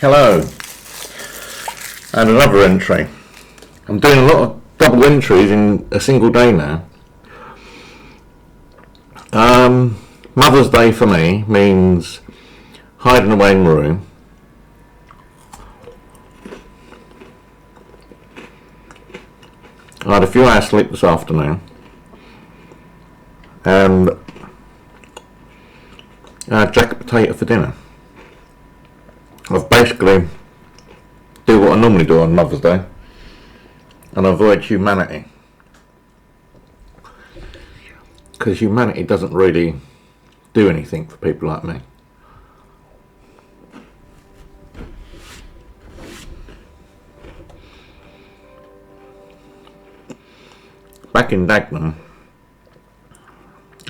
Hello, and another entry. I'm doing a lot of double entries in a single day now. Mother's Day for me means hiding away in the room. I had a few hours sleep this afternoon, and I had jacket potato for dinner. I've basically do what I normally do on Mother's Day and avoid humanity, because humanity doesn't really do anything for people like me. Back in Dagenham,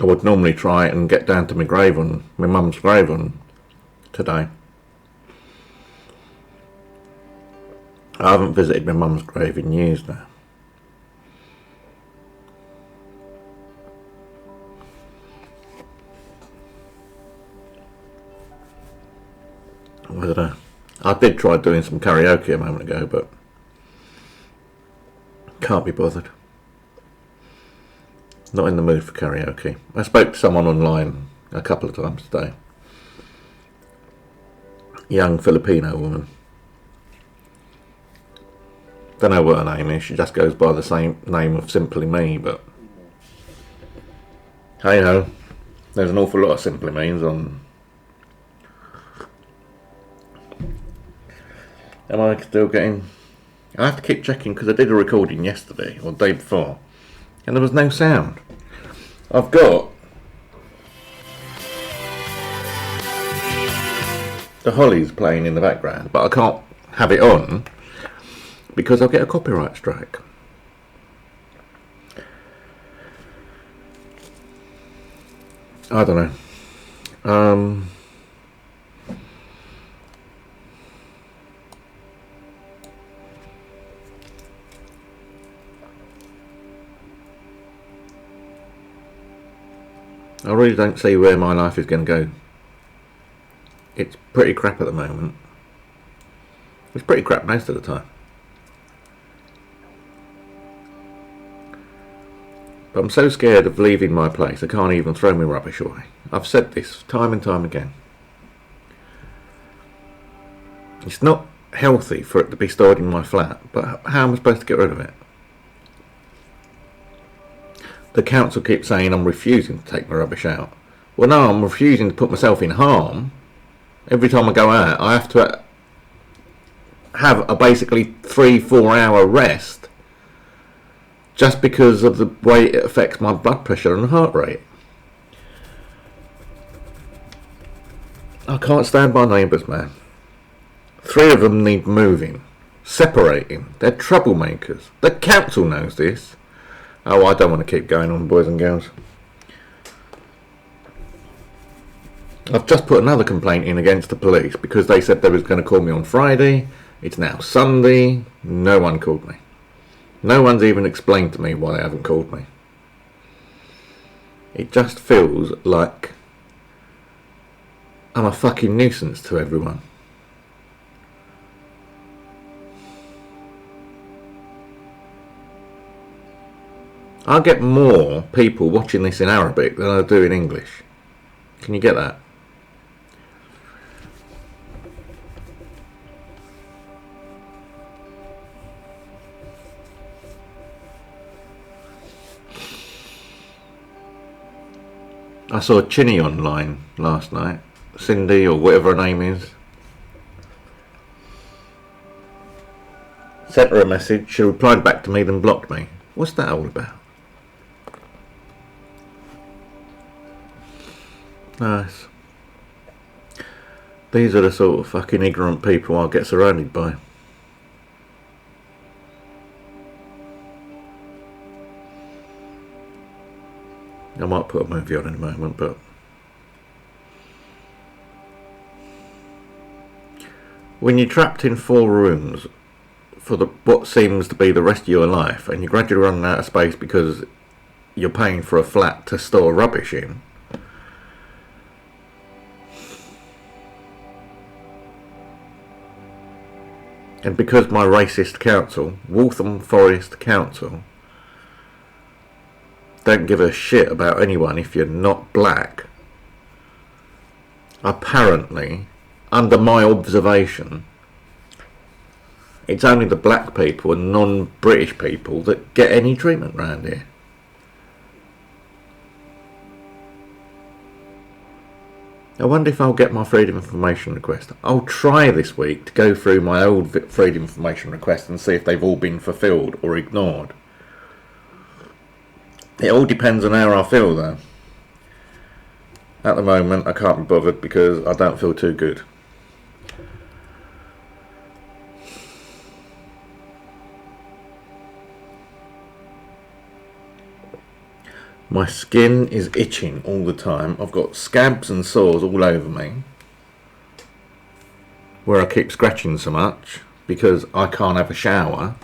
I would normally try and get down to my grave on my mum's grave on today. I haven't visited my mum's grave in years now. I don't know. I did try doing some karaoke a moment ago, but can't be bothered. Not in the mood for karaoke. I spoke to someone online a couple of times today. Young Filipino woman. Don't know what her name is. She just goes by the same name of Simply Me, but hey ho, there's an awful lot of Simply Me's on. Am I still getting? I have to keep checking because I did a recording yesterday or the day before, and there was no sound. I've got the Hollies playing in the background, but I can't have it on because I'll get a copyright strike. I don't know. I really don't see where my life is going to go. It's pretty crap at the moment. It's pretty crap most of the time. But I'm so scared of leaving my place, I can't even throw my rubbish away. I've said this time and time again. It's not healthy for it to be stored in my flat, but how am I supposed to get rid of it? The council keeps saying I'm refusing to take my rubbish out. Well, no, I'm refusing to put myself in harm. Every time I go out, I have to have a basically 3-4 hour rest just because of the way it affects my blood pressure and heart rate. I can't stand my neighbours, man. 3 of them need moving, separating. They're troublemakers. The council knows this. Oh, I don't want to keep going on, boys and girls. I've just put another complaint in against the police because they said they was going to call me on Friday. It's now Sunday. No one called me. No one's even explained to me why they haven't called me. It just feels like I'm a fucking nuisance to everyone. I get more people watching this in Arabic than I do in English. Can you get that? I saw Chinny online last night. Cindy or whatever her name is. Sent her a message. She replied back to me, then blocked me. What's that all about? Nice. These are the sort of fucking ignorant people I'll get surrounded by. I might put a movie on in a moment, but when you're trapped in 4 rooms for what seems to be the rest of your life, and you're gradually running out of space because you're paying for a flat to store rubbish in, And because my racist council, Waltham Forest Council, don't give a shit about anyone if you're not black, apparently, under my observation, it's only the black people and non-British people that get any treatment around here. I wonder if I'll get my Freedom Information request. I'll try this week to go through my old Freedom Information requests and see if they've all been fulfilled or ignored. It all depends on how I feel though. At the moment I can't be bothered because I don't feel too good. My skin is itching all the time. I've got scabs and sores all over me where I keep scratching so much because I can't have a shower.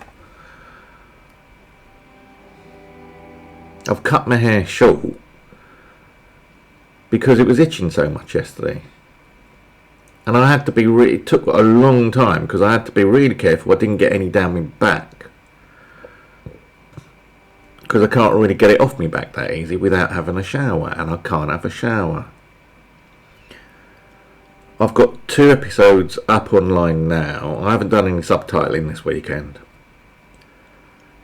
I've cut my hair short because it was itching so much yesterday. And I had to be it took a long time because I had to be really careful I didn't get any down my back. Because I can't really get it off me back that easy without having a shower, and I can't have a shower. I've got 2 episodes up online now. I haven't done any subtitling this weekend,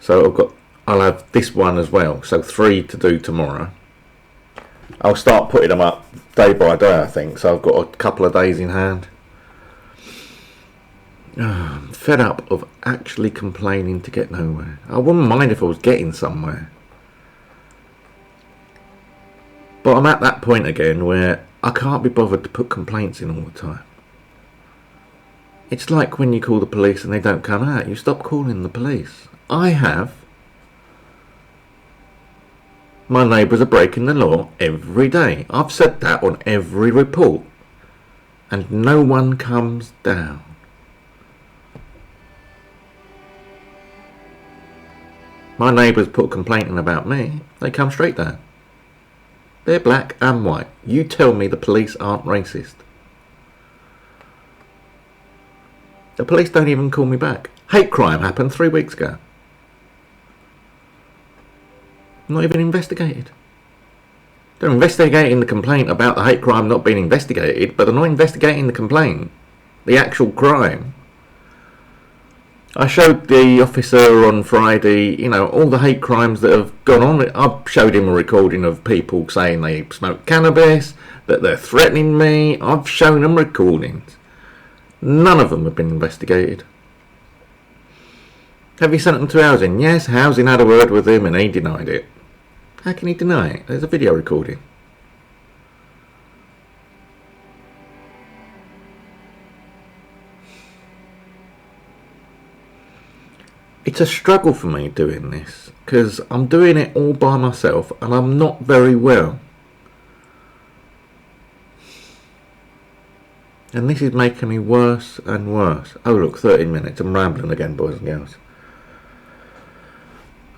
so I'll have this one as well. So 3 to do tomorrow. I'll start putting them up day by day, I think. So I've got a couple of days in hand. I'm fed up of actually complaining to get nowhere. I wouldn't mind if I was getting somewhere. But I'm at that point again where I can't be bothered to put complaints in all the time. It's like when you call the police and they don't come out. You stop calling the police. I have. My neighbours are breaking the law every day. I've said that on every report. And no one comes down. My neighbours put a complaint in about me, they come straight down. They're black and white. You tell me the police aren't racist. The police don't even call me back. Hate crime happened 3 weeks ago. Not even investigated. They're investigating the complaint about the hate crime not being investigated, but they're not investigating the complaint, the actual crime. I showed the officer on Friday, all the hate crimes that have gone on. I showed him a recording of people saying they smoke cannabis, that they're threatening me. I've shown them recordings. None of them have been investigated. Have you sent them to housing? Yes, housing had a word with him and he denied it. How can he deny it? There's a video recording. It's a struggle for me doing this because I'm doing it all by myself and I'm not very well. And this is making me worse and worse. Oh look, 13 minutes. I'm rambling again, boys and girls.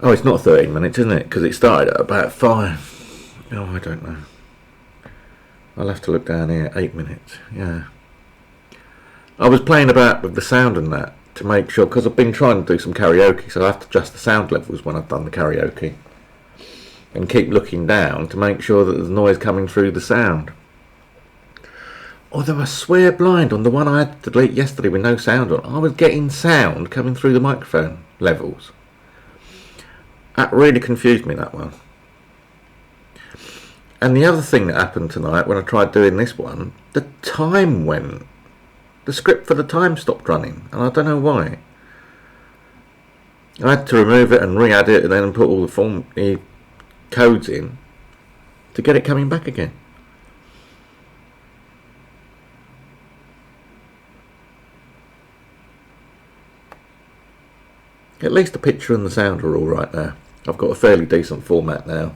Oh, it's not 13 minutes, isn't it? Because it started at about 5. Oh, I don't know. I'll have to look down here. 8 minutes. Yeah. I was playing about with the sound and that to make sure, because I've been trying to do some karaoke, so I have to adjust the sound levels when I've done the karaoke and keep looking down to make sure that there's noise coming through the sound. Although I swear blind, on the one I had to delete yesterday with no sound on, I was getting sound coming through the microphone levels. That really confused me, that one. And the other thing that happened tonight when I tried doing this one, the time went. The script for the time stopped running, and I don't know why. I had to remove it and re-add it and then put all the codes in to get it coming back again. At least the picture and the sound are all right there. I've got a fairly decent format now.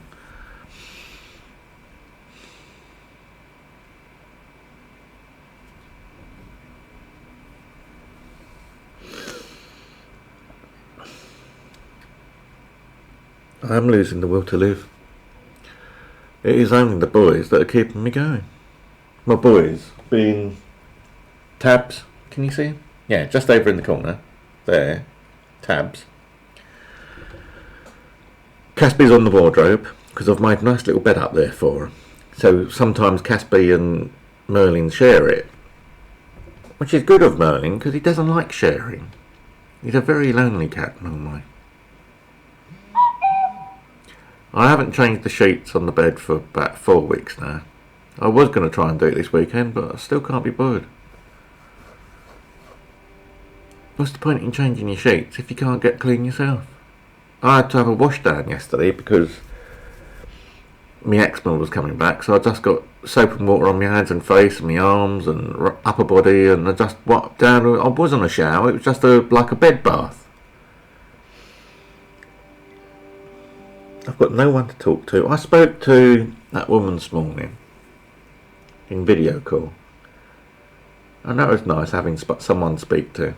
I am losing the will to live. It is only the boys that are keeping me going. My boys being Tabs. Can you see him? Yeah, just over in the corner. there, tabs. Caspy's on the wardrobe, because I've made a nice little bed up there for her. So sometimes Caspy and Merlin share it, which is good of Merlin, because he doesn't like sharing. He's a very lonely cat normally. I haven't changed the sheets on the bed for about 4 weeks now. I was going to try and do it this weekend, but I still can't be bothered. What's the point in changing your sheets if you can't get clean yourself? I had to have a wash down yesterday because my eczema was coming back, so I just got soap and water on my hands and face and my arms and upper body, and I just wiped down. I wasn't a shower, it was just like a bed bath. I've got no one to talk to. I spoke to that woman this morning in video call, and that was nice having someone to speak to.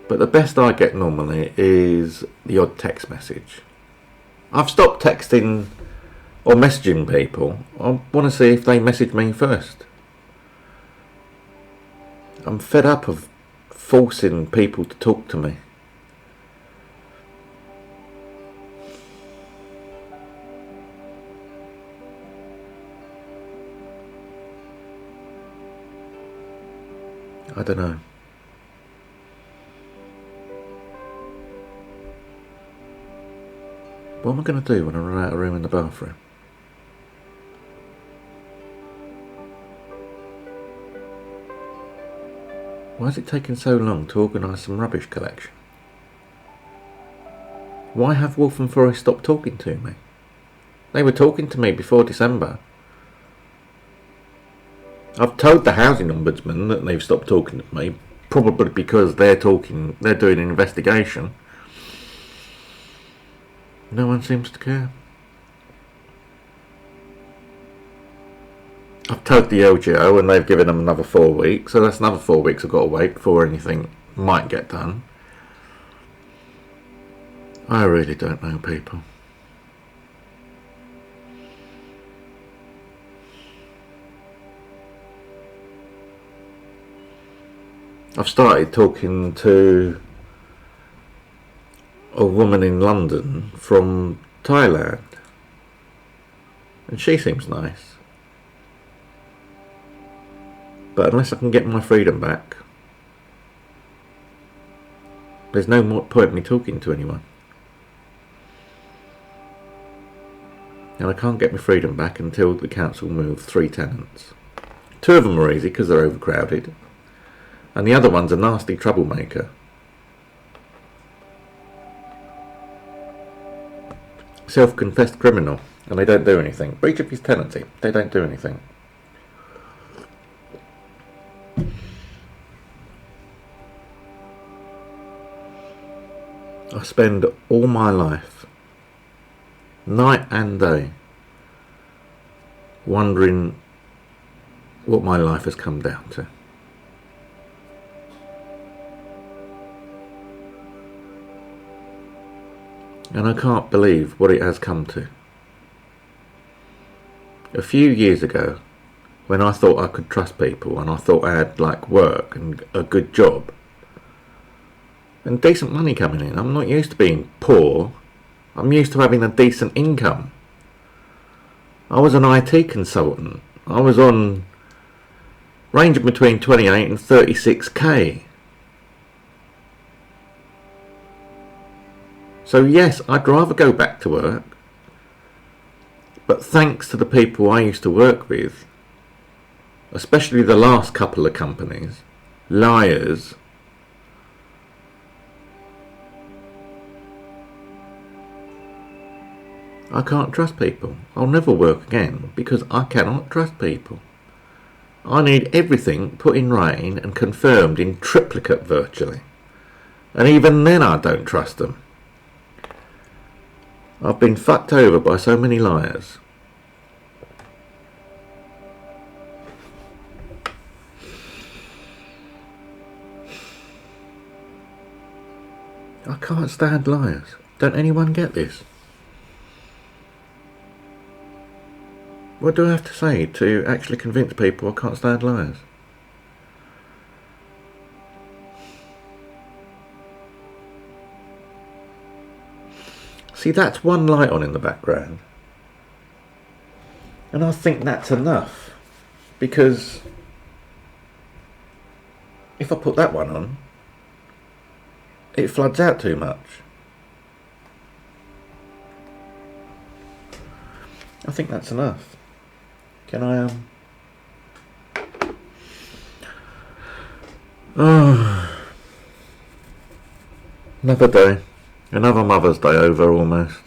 But the best I get normally is the odd text message. I've stopped texting or messaging people. I want to see if they message me first. I'm fed up of forcing people to talk to me. I don't know. What am I going to do when I run out of room in the bathroom? Why is it taking so long to organise some rubbish collection? Why have Wolf and Forest stopped talking to me? They were talking to me before December. I've told the housing ombudsman that they've stopped talking to me, probably because they're doing an investigation. No one seems to care. I've told the LGO and they've given them another 4 weeks, so that's another 4 weeks I've got to wait before anything might get done. I really don't know, people. I've started talking to a woman in London from Thailand, and she seems nice, but unless I can get my freedom back, there's no more point in me talking to anyone. And I can't get my freedom back until the council move 3 tenants. 2 of them are easy because they're overcrowded, and the other one's a nasty troublemaker. Self-confessed criminal, and they don't do anything. Breach of his tenancy, they don't do anything. I spend all my life, night and day, wondering what my life has come down to. And I can't believe what it has come to. A few years ago, when I thought I could trust people and I thought I had work and a good job and decent money coming in. I'm not used to being poor. I'm used to having a decent income. I was an IT consultant. I was on ranging between 28 and 36k. So yes, I'd rather go back to work, but thanks to the people I used to work with, especially the last couple of companies, liars, I can't trust people. I'll never work again because I cannot trust people. I need everything put in writing and confirmed in triplicate virtually, and even then I don't trust them. I've been fucked over by so many liars. I can't stand liars. Don't anyone get this? What do I have to say to actually convince people I can't stand liars? See, that's one light on in the background. And I think that's enough. Because if I put that one on, it floods out too much. I think that's enough. Can I another day. Another Mother's Day over almost.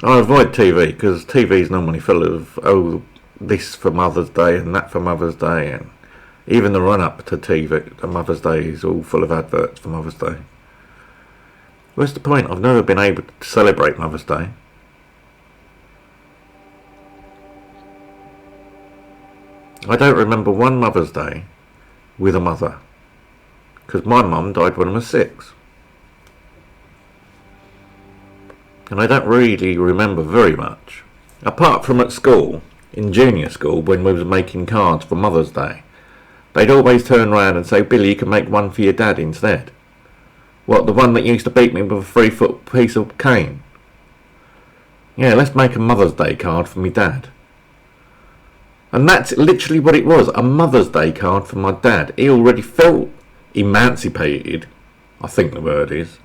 I avoid TV because TV is normally full of, oh, this for Mother's Day and that for Mother's Day, and even the run up to TV, the Mother's Day is all full of adverts for Mother's Day. What's the point? I've never been able to celebrate Mother's Day. I don't remember one Mother's Day with a mother, because my mum died when I was 6. And I don't really remember very much, apart from at school, in junior school, when we was making cards for Mother's Day. They'd always turn around and say, Billy, you can make one for your dad instead. What, the one that used to beat me with a 3-foot piece of cane? Yeah, let's make a Mother's Day card for me dad. And that's literally what it was, a Mother's Day card for my dad. He already felt emancipated, I think the word is.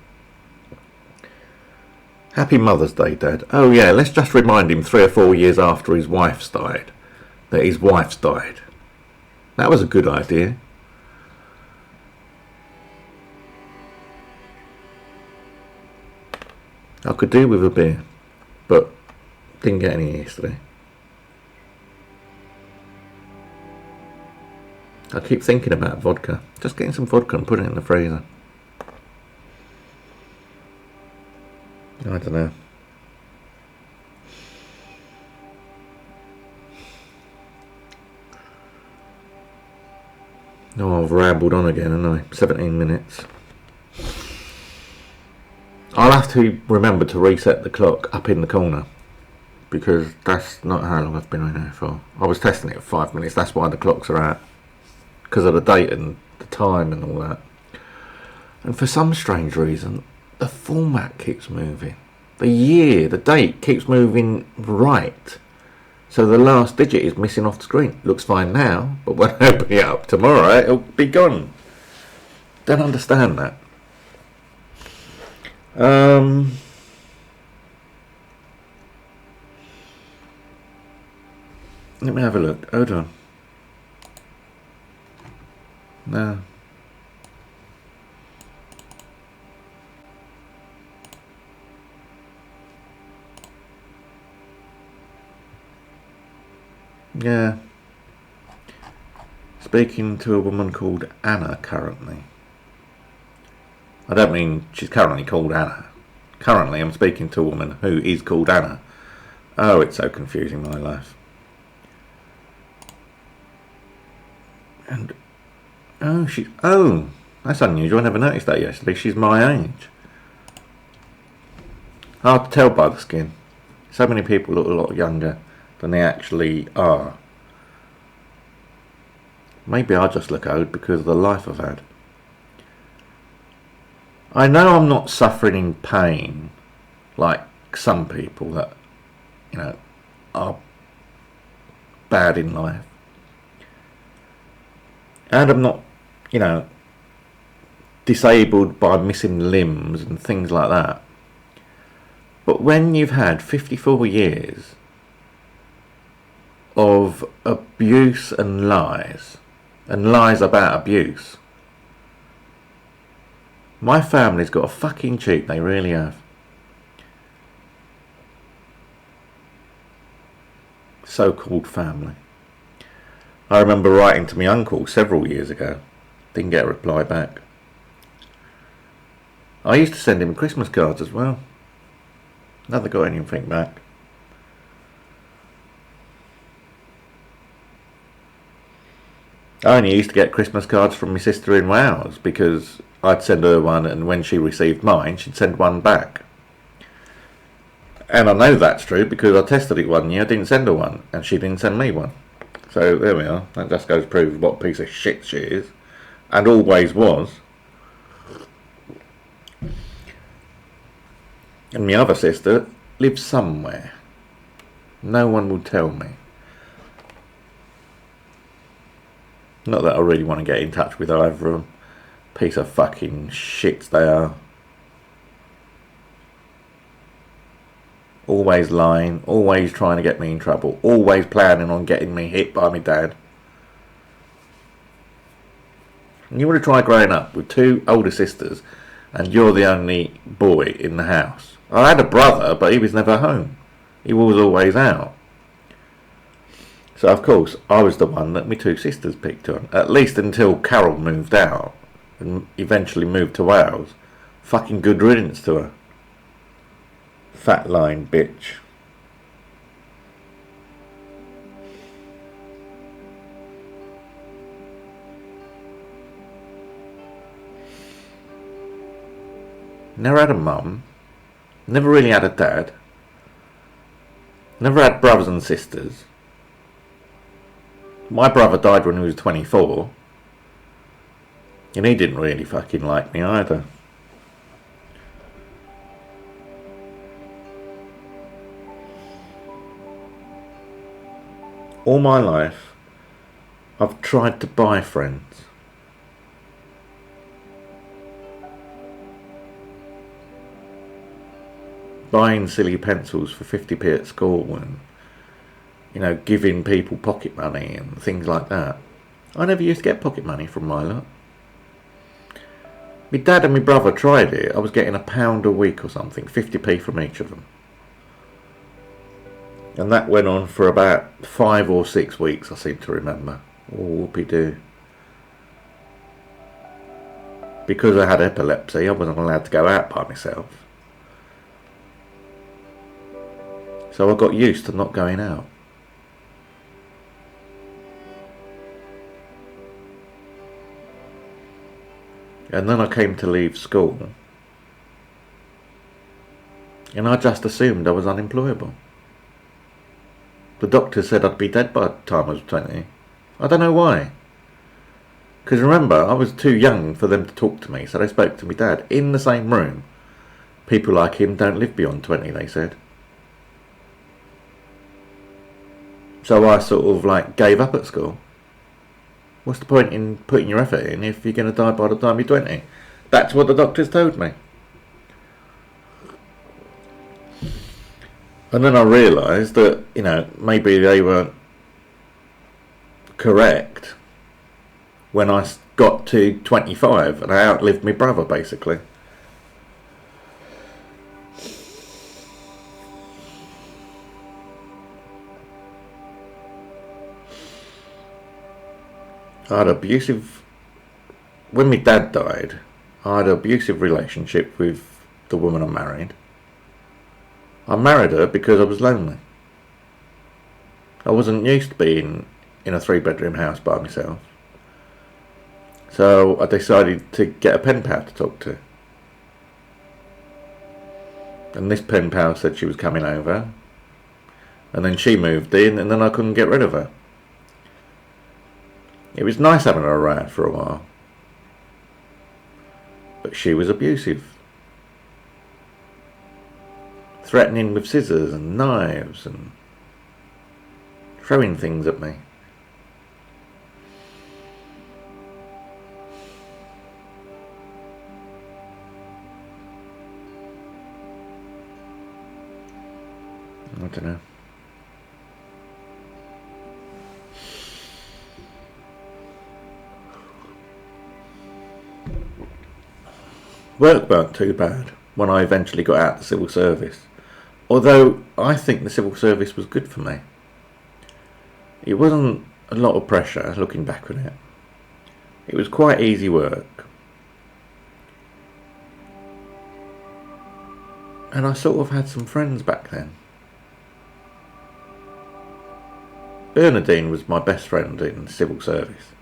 Happy Mother's Day, Dad. Oh yeah, let's just remind him 3 or 4 years after his wife's died, that his wife's died. That was a good idea. I could do with a beer, but didn't get any yesterday. I keep thinking about vodka. Just getting some vodka and putting it in the freezer. I don't know. No, I've rambled on again, haven't I? 17 minutes. I'll have to remember to reset the clock up in the corner, because that's not how long I've been in here for. I was testing it at 5 minutes, that's why the clocks are out. Because of the date and the time and all that. And for some strange reason, the format keeps moving. The year, the date keeps moving right. So the last digit is missing off the screen. Looks fine now, but when I open it up tomorrow, it'll be gone. Don't understand that. Let me have a look. Hold on. No. Yeah. Speaking to a woman called Anna currently. I don't mean she's currently called Anna. Currently I'm speaking to a woman who is called Anna. Oh, it's so confusing, my life. And oh, that's unusual. I never noticed that yesterday. She's my age. Hard to tell by the skin. So many people look a lot younger than they actually are. Maybe I just look old because of the life I've had. I know I'm not suffering in pain like some people that, you know, are bad in life. And I'm not, you know, disabled by missing limbs and things like that. But when you've had 54 years of abuse and lies about abuse, my family's got a fucking cheek, they really have. So-called family. I remember writing to my uncle several years ago. Didn't get a reply back. I used to send him Christmas cards as well. Never got anything back. I only used to get Christmas cards from my sister in Wales because I'd send her one, and when she received mine, she'd send one back. And I know that's true because I tested it one year, I didn't send her one, and she didn't send me one. So there we are. That just goes to prove what a piece of shit she is, and always was. And my other sister lives somewhere. No one will tell me. Not that I really want to get in touch with either of them. Piece of fucking shits they are. Always lying, always trying to get me in trouble, always planning on getting me hit by my dad. And you want to try growing up with two older sisters and you're the only boy in the house. I had a brother, but he was never home. He was always out. So of course I was the one that my two sisters picked on. At least until Carol moved out and eventually moved to Wales. Fucking good riddance to her. Fat line bitch. Never had a mum. Never really had a dad. Never had brothers and sisters. My brother died when he was 24. And he didn't really fucking like me either. All my life, I've tried to buy friends. Buying silly pencils for 50p at school and, you know, giving people pocket money and things like that. I never used to get pocket money from my lot. My dad and my brother tried it. I was getting £1 a week or something, 50p from each of them. And that went on for about 5 or 6 weeks, I seem to remember. Oh, whoopee-doo. Because I had epilepsy, I wasn't allowed to go out by myself. So I got used to not going out. And then I came to leave school. And I just assumed I was unemployable. The doctor said I'd be dead by the time I was 20. I don't know why. Because remember, I was too young for them to talk to me, so they spoke to my dad in the same room. People like him don't live beyond 20, they said. So I sort of like gave up at school. What's the point in putting your effort in if you're going to die by the time you're 20? That's what the doctors told me. And then I realised that, you know, maybe they weren't correct when I got to 25 and I outlived my brother, basically. I had abusive... When my dad died, I had an abusive relationship with the woman I married. I married her because I was lonely. I wasn't used to being in a 3-bedroom house by myself. So I decided to get a pen pal to talk to. And this pen pal said she was coming over. And then she moved in and then I couldn't get rid of her. It was nice having her around for a while. But she was abusive. Threatening with scissors and knives and throwing things at me. I don't know. Work weren't too bad when I eventually got out of the civil service. Although I think the civil service was good for me. It wasn't a lot of pressure looking back on it. It was quite easy work. And I sort of had some friends back then. Bernadine was my best friend in civil service.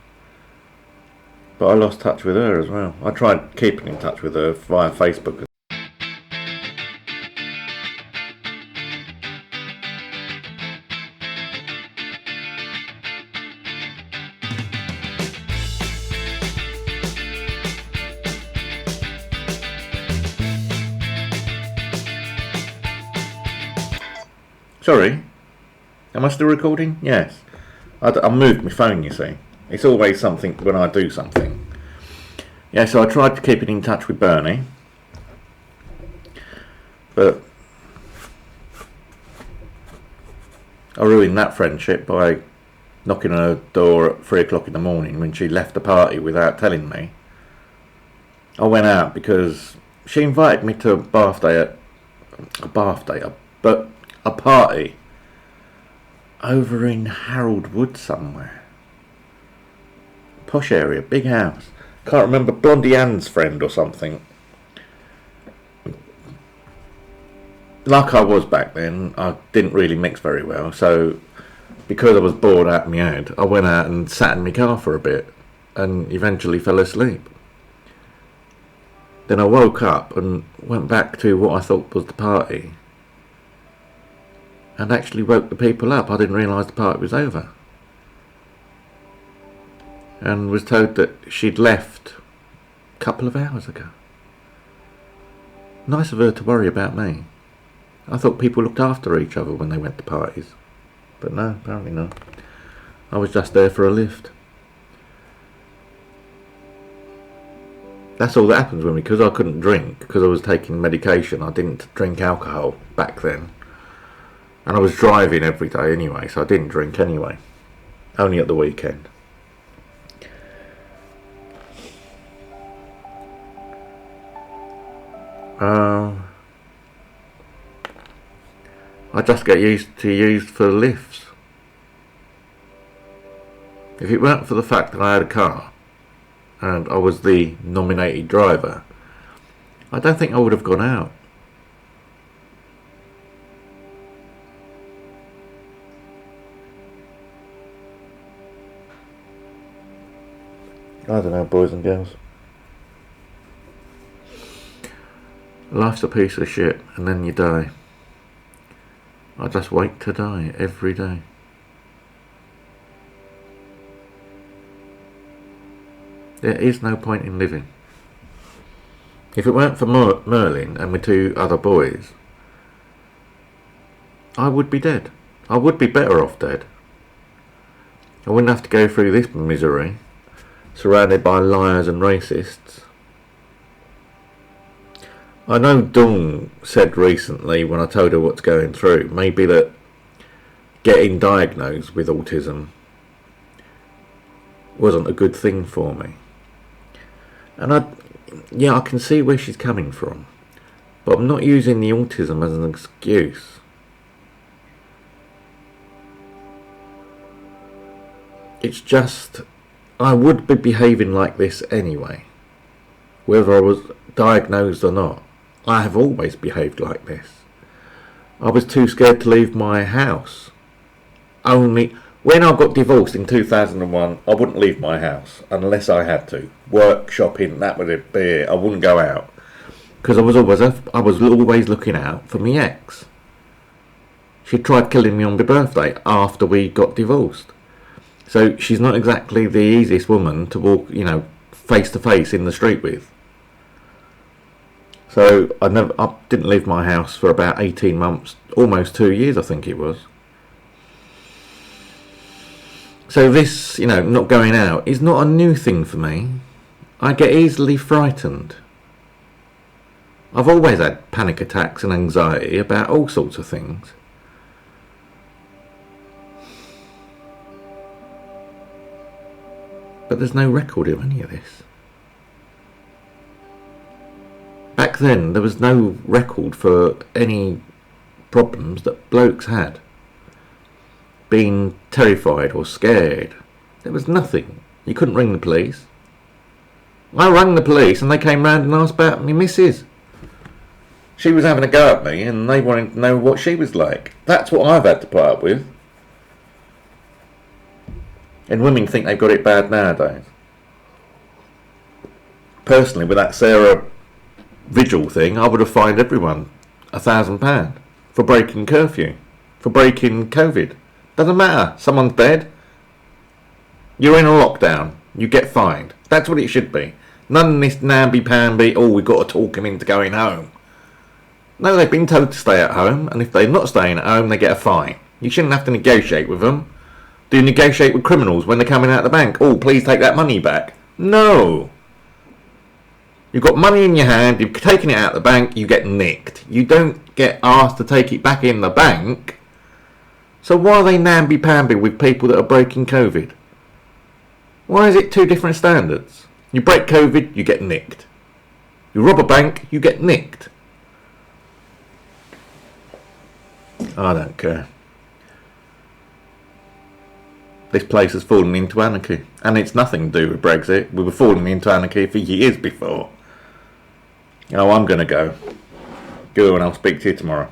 But I lost touch with her as well. I tried keeping in touch with her via Facebook. Sorry, am I still recording? Yes. I moved my phone, you see. It's always something when I do something. Yeah, so I tried to keep in touch with Bernie, but I ruined that friendship by knocking on her door at 3 o'clock in the morning when she left the party without telling me. I went out because she invited me to a party over in Harold Wood somewhere. Posh area, big house. Can't remember, Blondie Ann's friend or something. Like I was back then, I didn't really mix very well, so because I was bored out of my head, I went out and sat in my car for a bit and eventually fell asleep. Then I woke up and went back to what I thought was the party and actually woke the people up. I didn't realise the party was over and was told that she'd left a couple of hours ago. Nice of her to worry about me. I thought people looked after each other when they went to parties. But no, apparently not. I was just there for a lift. That's all that happens with me, because I couldn't drink, because I was taking medication. I didn't drink alcohol back then. And I was driving every day anyway, so I didn't drink anyway. Only at the weekend. I just get used for lifts. If it weren't for the fact that I had a car and I was the nominated driver, I don't think I would have gone out. I don't know, boys and girls. Life's a piece of shit and then you die. I just wait to die every day. There is no point in living. If it weren't for Merlin and my 2 other boys, I would be dead. I would be better off dead. I wouldn't have to go through this misery, surrounded by liars and racists. I know Dawn said recently when I told her what's going through, maybe that getting diagnosed with autism wasn't a good thing for me. And I can see where she's coming from, but I'm not using the autism as an excuse. It's just, I would be behaving like this anyway, whether I was diagnosed or not. I have always behaved like this. I was too scared to leave my house. Only when I got divorced in 2001, I wouldn't leave my house unless I had to. Work, shopping, that would be it. I wouldn't go out because I was always looking out for my ex. She tried killing me on my birthday after we got divorced. So she's not exactly the easiest woman to walk, face to face in the street with. So I didn't leave my house for about 18 months, almost 2 years I think it was. So this, not going out is not a new thing for me. I get easily frightened. I've always had panic attacks and anxiety about all sorts of things. But there's no record of any of this. Back then, there was no record for any problems that blokes had. Being terrified or scared. There was nothing. You couldn't ring the police. I rang the police and they came round and asked about me missus. She was having a go at me and they wanted to know what she was like. That's what I've had to put up with. And women think they've got it bad nowadays. Personally, with that Sarah Vigil thing, I would have fined everyone £1,000 for breaking curfew, for breaking COVID. Doesn't matter. Someone's dead. You're in a lockdown. You get fined. That's what it should be. None of this namby-pamby, we've got to talk him into going home. No, they've been told to stay at home, and if they're not staying at home, they get a fine. You shouldn't have to negotiate with them. Do you negotiate with criminals when they're coming out of the bank? Oh, please take that money back. No. You've got money in your hand, you've taken it out of the bank, you get nicked. You don't get asked to take it back in the bank. So why are they namby-pamby with people that are breaking COVID? Why is it two different standards? You break COVID, you get nicked. You rob a bank, you get nicked. I don't care. This place has fallen into anarchy. And it's nothing to do with Brexit. We were falling into anarchy for years before. Oh, I'm going to go. Go and I'll speak to you tomorrow.